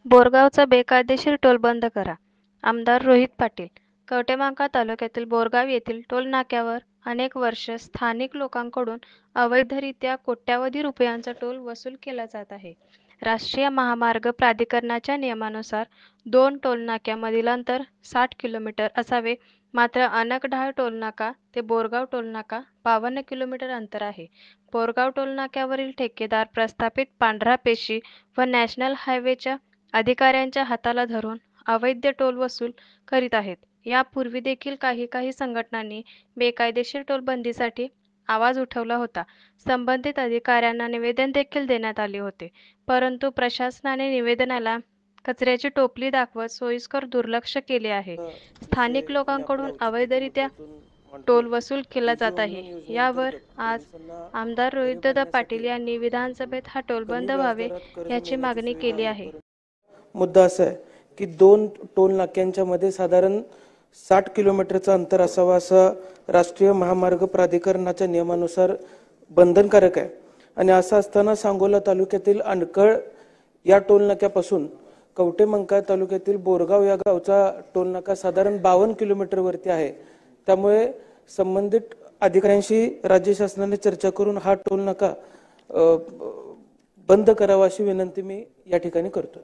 बोरगावचा बेकायदेशीर टोल बंद करा. आमदार रोहित पाटील. कवठेमहांकाळ तालुक्यातील बोरगाव येथील टोल नाक्यावर अनेक वर्ष स्थानिक लोकांकडून अवैधरित्या कोट्यवधी रुपयांचा टोल वसूल केला जात आहे. राष्ट्रीय महामार्ग प्राधिकरणाच्या नियमानुसार 2 टोलनाक्यांमधील अंतर 60 किलोमीटर असावे. मात्र अनकढाळ टोलनाका ते बोरगाव टोलनाका 52 किलोमीटर अंतर आहे. बोरगाव टोलनाक्यावरील ठेकेदार प्रस्थापित पांढरा पेशी व नॅशनल हायवेच्या अधिकाऱ्यांच्या हाताला धरून अवैध टोल वसूल करीत आहेत. यापूर्वी देखील काही संघटनांनी बेकायदेशीर टोल बंदीसाठी आवाज उठवला होता. संबंधित अधिकाऱ्यांना निवेदन देखील देण्यात आले होते, परंतु प्रशासनाने निवेदनाला कचऱ्याची टोपली दाखवत सोयीस्कर दुर्लक्ष केले आहे. स्थानिक विषय मी आपल्या लोकांकडून औचित्य अवैधरित्या मुद्द्यातून टोल मांडतोय वसूल केला की जात जो आहे. नियोजन यावर अंतर्गत आज पोलिसांना आमदार घरे रोहितदादा पाटील बांधण्यासाठी यांनी विधानसभेत हा टोल कमी बंद व्हावे व्याजदरात कर्ज याची मिळण्याची मागणी सुविधा केली आहे. आहे. मुद्दा असा आहे की 2 टोल नाक्यांच्या मध्ये साधारण 60 किलोमीटरचं अंतर असावं असं राष्ट्रीय महामार्ग प्राधिकरणाच्या नियमानुसार बंधनकारक आहे. आणि असं असताना सांगोला तालुक्यातील अनकळ या टोल नाक्यापासून कवठेमहांकाळ तालुक्यातील बोरगाव या गावचा टोल नाका साधारण 52 किलोमीटर वरती आहे. त्यामुळे संबंधित अधिकाऱ्यांशी राज्य शासनाने चर्चा करून हा टोल नाका बंद करावा अशी विनंती मी या ठिकाणी करतो.